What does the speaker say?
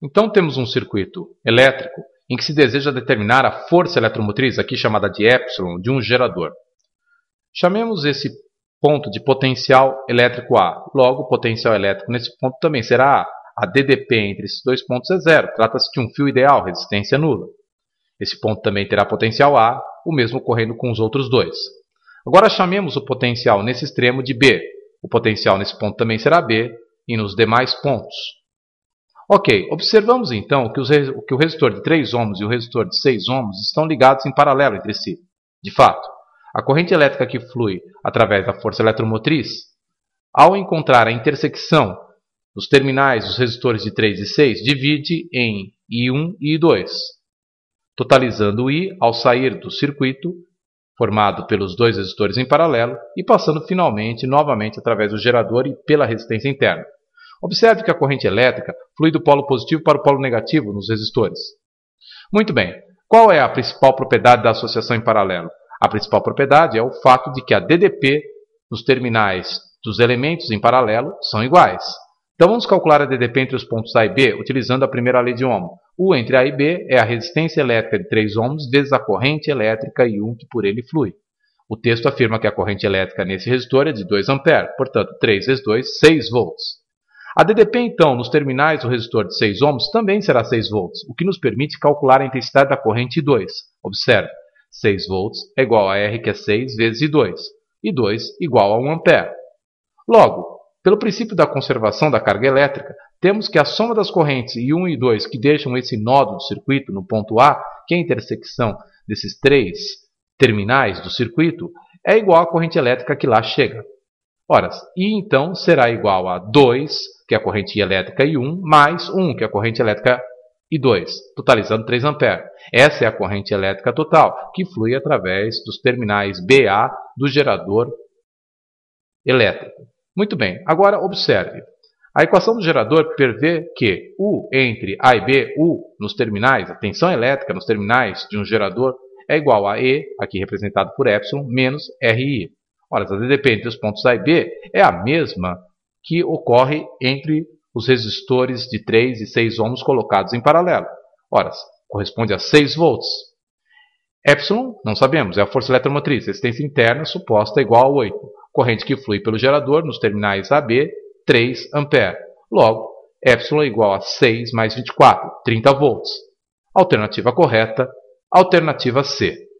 Então temos um circuito elétrico em que se deseja determinar a força eletromotriz, aqui chamada de epsilon, de um gerador. Chamemos esse ponto de potencial elétrico A. Logo, o potencial elétrico nesse ponto também será A. A DDP entre esses dois pontos é zero. Trata-se de um fio ideal, resistência nula. Esse ponto também terá potencial A, o mesmo ocorrendo com os outros dois. Agora chamemos o potencial nesse extremo de B. O potencial nesse ponto também será B e nos demais pontos. Ok, observamos então que o resistor de 3 ohms e o resistor de 6 ohms estão ligados em paralelo entre si. De fato, a corrente elétrica que flui através da força eletromotriz, ao encontrar a intersecção dos terminais dos resistores de 3 e 6, divide em I1 e I2, totalizando o I ao sair do circuito, formado pelos dois resistores em paralelo, e passando finalmente novamente através do gerador e pela resistência interna. Observe que a corrente elétrica flui do polo positivo para o polo negativo nos resistores. Muito bem, qual é a principal propriedade da associação em paralelo? A principal propriedade é o fato de que a DDP nos terminais dos elementos em paralelo são iguais. Então vamos calcular a DDP entre os pontos A e B utilizando a primeira lei de Ohm. U entre A e B é a resistência elétrica de 3 ohms vezes a corrente elétrica I1 que por ele flui. O texto afirma que a corrente elétrica nesse resistor é de 2 A, portanto 3 vezes 2, 6 volts. A DDP, então, nos terminais do resistor de 6 ohms também será 6 volts, o que nos permite calcular a intensidade da corrente I2. Observe, 6 volts é igual a R, que é 6, vezes I2. I2 igual a 1 ampere. Logo, pelo princípio da conservação da carga elétrica, temos que a soma das correntes I1 e I2 que deixam esse nódo do circuito no ponto A, que é a intersecção desses três terminais do circuito, é igual à corrente elétrica que lá chega. Ora, I então será igual a 2, que é a corrente elétrica I1, mais 1, que é a corrente elétrica I2, totalizando 3 ampere. Essa é a corrente elétrica total, que flui através dos terminais BA do gerador elétrico. Muito bem, agora observe. A equação do gerador prevê que U entre A e B, U nos terminais, a tensão elétrica nos terminais de um gerador é igual a E, aqui representado por epsilon, menos RI. Ora, a DDP entre os pontos A e B é a mesma que ocorre entre os resistores de 3 e 6 ohms colocados em paralelo. Ora, corresponde a 6 volts. Epsilon, não sabemos, é a força eletromotriz, resistência interna suposta igual a 8. Corrente que flui pelo gerador nos terminais AB, 3 ampere. Logo, epsilon é igual a 6 mais 24, 30 volts. Alternativa correta, alternativa C.